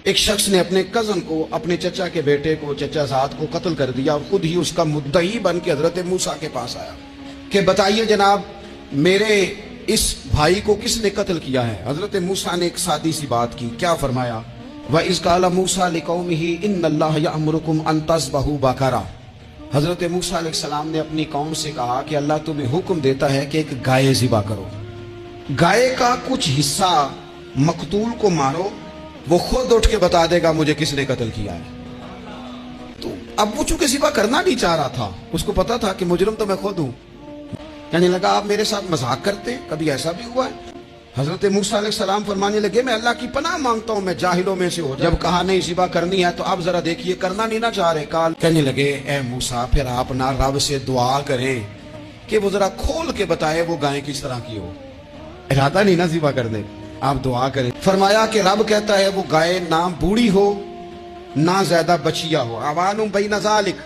ایک شخص نے اپنے کزن کو، اپنے چچا کے بیٹے کو، چچا زاد کو قتل کر دیا اور خود ہی اس کا مدعی بن کے حضرت موسیٰ کے پاس آیا کہ بتائیے جناب میرے اس بھائی کو کس نے قتل کیا ہے؟ حضرت موسیٰ نے ایک سادی سی بات کی، کیا فرمایا؟ وَإِذْ قَالَ مُوسَىٰ لِقَوْمِهِ إِنَّ اللَّهَ يَأْمُرُكُمْ أَن تَذْبَحُوا بَقَرَةً۔ حضرت موسیٰ علیہ السلام نے اپنی قوم سے کہا کہ اللہ تمہیں حکم دیتا ہے کہ ایک گائے ذبح کرو، گائے کا کچھ حصہ مقتول کو مارو، وہ خود اٹھ کے بتا دے گا مجھے کس نے قتل کیا ہے۔ تو اب وہ چونکہ ذبح کرنا نہیں چاہ رہا تھا، اس کو پتا تھا کہ مجرم تو میں خود ہوں، کہنے لگا آپ میرے ساتھ مذاق کرتے ہیں، کبھی ایسا بھی ہوا ہے؟ حضرت موسیٰ علیہ السلام فرمانے لگے میں اللہ کی پناہ مانگتا ہوں میں جاہلوں میں سے ہو جب کہا نہیں ذبح کرنی ہے تو اب ذرا دیکھیے کرنا نہیں نہ چاہ رہے۔ کہنے لگے اے موسیٰ پھر آپ نہ رب سے دعا کریں کہ وہ ذرا کھول کے بتائے وہ گائے کس طرح کی ہو، ارادہ نہیں نہ ذبح کرنے، آپ دعا کریں۔ فرمایا کہ رب کہتا ہے وہ گائے نہ بوڑھی ہو نہ زیادہ بچیا ہو، اوان بین ذالک،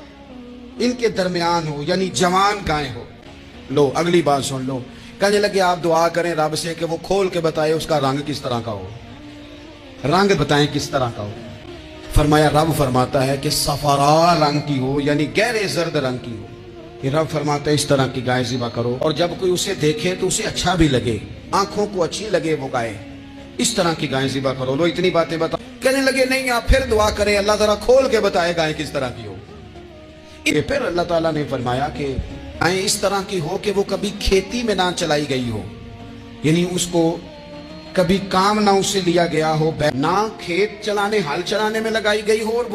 ان کے درمیان ہو، یعنی جوان گائے ہو۔ لو اگلی بات سن لو، کہنے لگے آپ دعا کریں رب سے کہ وہ کھول کے بتائے اس کا رنگ کس طرح کا ہو، رنگ بتائیں کس طرح کا ہو۔ فرمایا رب فرماتا ہے کہ صفراء رنگ کی ہو، یعنی گہرے زرد رنگ کی ہو۔ یہ رب فرماتا ہے اس طرح کی گائے ذبح کرو، اور جب کوئی اسے دیکھے تو اسے اچھا بھی لگے، آنکھوں کو اچھی لگے وہ گائے، اس طرح کی گائے ذبح کرو۔ لو اتنی باتیں بتا، کہنے لگے نہیں آپ پھر دعا کریں اللہ ذرا کھول کے بتائے گائے کس طرح کی ہو۔ پھر اللہ تعالیٰ نے فرمایا کہ گائے اس طرح کی ہو کہ وہ کبھی کھیتی میں نہ چلائی گئی ہو، یعنی اس کو کبھی کام نہ اس سے لیا گیا ہو، نہ کھیت چلانے ہل چلانے میں لگائی گئی ہو، اور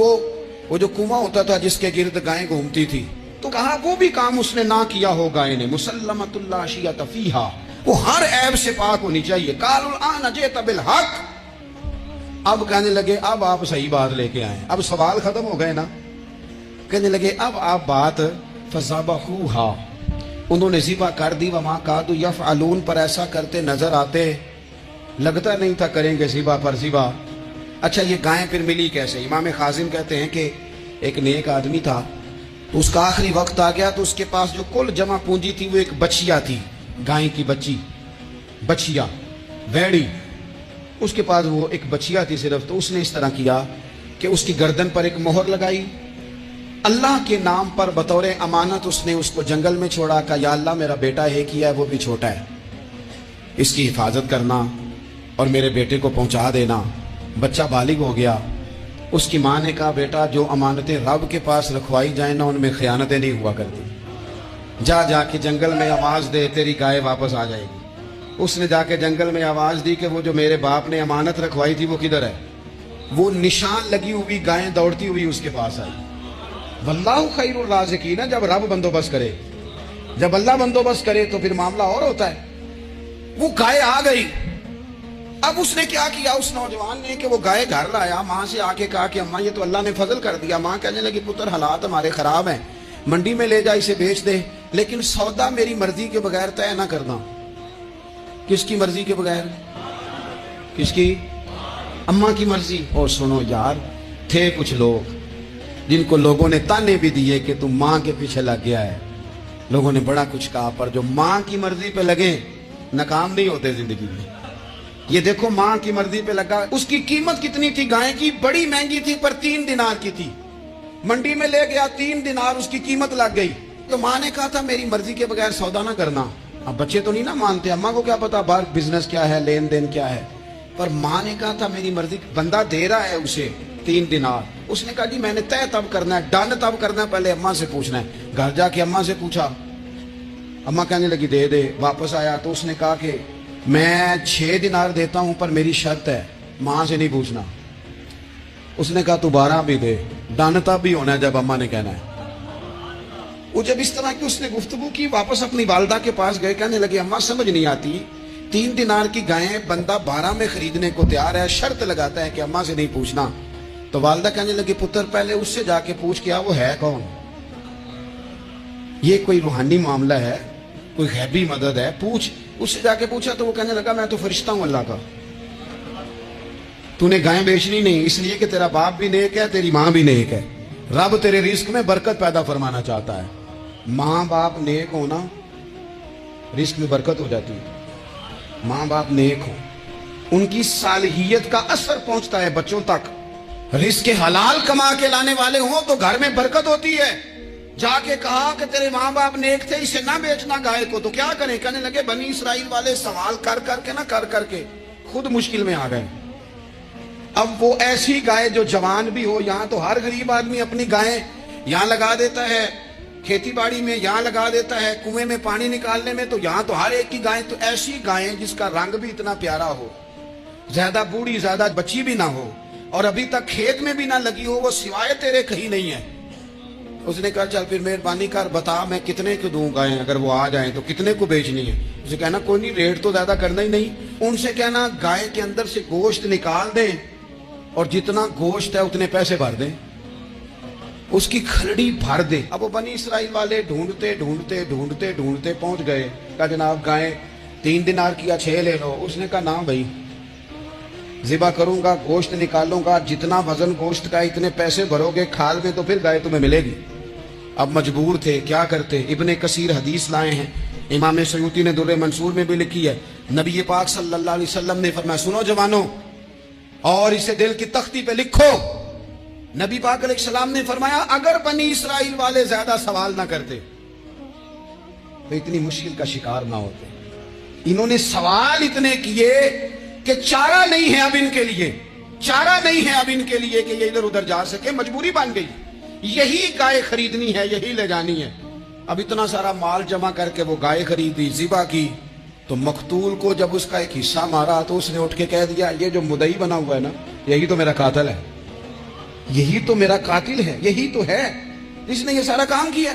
وہ جو کنواں ہوتا تھا جس کے گرد گائیں گھومتی تھی، تو کہا وہ بھی کام اس نے نہ کیا ہو گائے نے۔ مسلمۃ لا شیۃ فیہا، وہ ہر عیب سے پاک ہونی چاہیے۔ قالوا الآن جئت بالحق، اب کہنے لگے اب آپ صحیح بات لے کے آئے، اب سوال ختم ہو گئے نا۔ کہنے لگے اب آپ بات فَذَبَحُوهَا، انہوں نے ذبح کر دی، وَمَا كَادُوا يَفْعَلُونَ، پر ایسا کرتے نظر آتے، لگتا نہیں تھا کریں گے ذبح پر ذبح۔ اچھا یہ گائیں پھر ملی کیسے؟ امام خازن کہتے ہیں کہ ایک نیک آدمی تھا، تو اس کا آخری وقت آ گیا تو اس کے پاس جو کل جمع پونجی تھی وہ ایک بچیا تھی، گائیں کی بچی، بچیا ویڑی، اس کے پاس وہ ایک بچیا تھی صرف۔ تو اس نے اس طرح کیا کہ اس کی گردن پر ایک مہر لگائی، اللہ کے نام پر بطور امانت اس نے اس کو جنگل میں چھوڑا، کہا یا اللہ میرا بیٹا ایک ہی ہے وہ بھی چھوٹا ہے، اس کی حفاظت کرنا اور میرے بیٹے کو پہنچا دینا۔ بچہ بالغ ہو گیا، اس کی ماں نے کہا بیٹا جو امانتیں رب کے پاس رکھوائی جائیں نا ان میں خیانتیں نہیں ہوا کرتی، جا کے جنگل میں آواز دے تیری گائے واپس آ جائے گی۔ اس نے جا کے جنگل میں آواز دی کہ وہ جو میرے باپ نے امانت رکھوائی تھی وہ کدھر ہے؟ وہ نشان لگی ہوئی گائیں دوڑتی ہوئی اس کے پاس آئی۔ واللہ خیر الرازقین، جب رب بندوبست کرے، جب اللہ بندوبست کرے تو پھر معاملہ اور ہوتا ہے۔ وہ گائے آ گئی، اب اس نے کیا کیا اس نوجوان نے کہ وہ گائے گھر لایا، ماں سے آ کے کہا کہ اماں یہ تو اللہ نے فضل کر دیا۔ ماں کہنے لگی پتر حالات ہمارے خراب ہیں، منڈی میں لے جا اسے بیچ دے، لیکن سودا میری مرضی کے بغیر طے نہ کرنا۔ کس کی مرضی کے بغیر؟ کس کی؟ اماں کی مرضی۔ اور سنو یار، تھے کچھ لوگ جن کو لوگوں نے تانے بھی دیے کہ تم ماں کے پیچھے لگ گیا ہے، لوگوں نے بڑا کچھ کہا، پر جو ماں کی مرضی پہ لگے ناکام نہیں ہوتے زندگی میں۔ یہ دیکھو ماں کی مرضی پہ لگا، اس کی قیمت کتنی تھی گائے کی؟ بڑی مہنگی تھی پر 3 دینار کی تھی، منڈی میں لے گیا 3 دینار اس کی قیمت لگ گئی۔ تو ماں نے کہا تھا میری مرضی کے بغیر سودا نہ کرنا۔ اب بچے تو نہیں نہ مانتے، اماں کو کیا پتا باہر بزنس کیا ہے، لین دین کیا ہے، پر ماں نے کہا تھا میری مرضی، بندہ دے رہا ہے اسے 3 دینار، اس نے کہا جی میں نے طے تب کرنا ہے، ڈن تب کرنا ہے، پہلے اماں سے پوچھنا ہے۔ گھر جا کے اماں سے پوچھا، اماں کہنے لگی دے دے۔ واپس آیا تو اس نے کہا کہ میں 6 دینار دیتا ہوں پر میری شرط ہے، ماں سے نہیں پوچھنا۔ اس نے کہا تو 12 بھی دے، ڈن تب بھی ہونا ہے جب اماں نے کہنا ہے۔ وہ جب اس طرح کی اس نے گفتگو کی، واپس اپنی والدہ کے پاس گئے، کہنے لگے اماں سمجھ نہیں آتی، 3 دینار کی گائیں بندہ 12 میں خریدنے کو تیار ہے، شرط لگاتا ہے کہ اماں سے نہیں پوچھنا۔ تو والدہ کہنے لگی پتر پہلے اس سے جا کے پوچھ کیا وہ ہے کون، یہ کوئی روحانی معاملہ ہے، کوئی غیبی مدد ہے، پوچھ۔ اس سے جا کے پوچھا تو وہ کہنے لگا میں تو فرشتہ ہوں اللہ کا، تو نے گائیں بیچنی نہیں، اس لیے کہ تیرا باپ بھی نیک ہے تیری ماں بھی نیک ہے، رب تیرے رزق میں برکت پیدا فرمانا چاہتا ہے۔ ماں باپ نیک ہونا رزق میں برکت ہو جاتی ہے، ماں باپ نیک ہو، ان کی صالحیت کا اثر پہنچتا ہے بچوں تک۔ رزق حلال کما کے لانے والے ہوں تو گھر میں برکت ہوتی ہے. جا کے کہا کہ تیرے ماں باپ نیک تھے، اسے نہ بیچنا گائے کو. تو کیا کریں؟ کہنے لگے بنی اسرائیل والے سوال کر کر کے خود مشکل میں آ گئے. اب وہ ایسی گائے جو جوان بھی ہو، یہاں تو ہر غریب آدمی اپنی گائیں یہاں لگا دیتا ہے، کھیتی باڑی میں یہاں لگا دیتا ہے، کنویں میں پانی نکالنے میں، تو یہاں تو ہر ایک کی گائیں. تو ایسی گائیں جس کا رنگ بھی اتنا پیارا ہو، زیادہ بوڑھی زیادہ بچی بھی نہ ہو، اور ابھی تک کھیت میں بھی نہ لگی ہو، وہ سوائے تیرے کہیں نہیں ہے. اس نے کہا چل پھر مہربانی کر بتا میں کتنے کو دوں گائیں، اگر وہ آ جائیں تو کتنے کو بیچنی ہے. اسے کہنا کوئی نہیں، ریٹ تو زیادہ کرنا ہی نہیں. ان سے کہنا گائے کے اندر سے گوشت نکال دیں اور جتنا گوشت ہے اتنے پیسے بھر دیں، اس کی کھلڑی بھر دیں. اب وہ بنی اسرائیل والے ڈھونڈتے پہنچ گئے. کہا جناب گائیں 3 دینار کیا 6 لے لو. اس نے کہا نہ بھائی، ذبح کروں گا، گوشت نکالوں گا، جتنا وزن گوشت کا اتنے پیسے بھرو گے کھال میں تو پھر گائے تمہیں ملے گی. اب مجبور تھے، کیا کرتے؟ ابن کثیر حدیث لائے ہیں، امام سیوطی نے در منصور میں بھی لکھی ہے. نبی پاک صلی اللہ علیہ وسلم نے فرمایا سنو جوانوں، اور اسے دل کی تختی پہ لکھو. نبی پاک علیہ السلام نے فرمایا اگر بنی اسرائیل والے زیادہ سوال نہ کرتے تو اتنی مشکل کا شکار نہ ہوتے. انہوں نے سوال اتنے کیے کہ چارہ نہیں ہے اب ان کے لیے، چارہ نہیں ہے اب ان کے لیے کہ یہ ادھر ادھر جا سکے. مجبوری بن گئی، یہی گائے خریدنی ہے، یہی لے جانی ہے. اب اتنا سارا مال جمع کر کے وہ گائے خریدی، ذبح کی. تو مقتول کو جب اس کا ایک حصہ مارا تو اس نے اٹھ کے کہہ دیا یہ جو مدعی بنا ہوا ہے نا، یہی تو میرا قاتل ہے، یہی تو میرا قاتل ہے، یہی تو ہے جس نے یہ سارا کام کیا.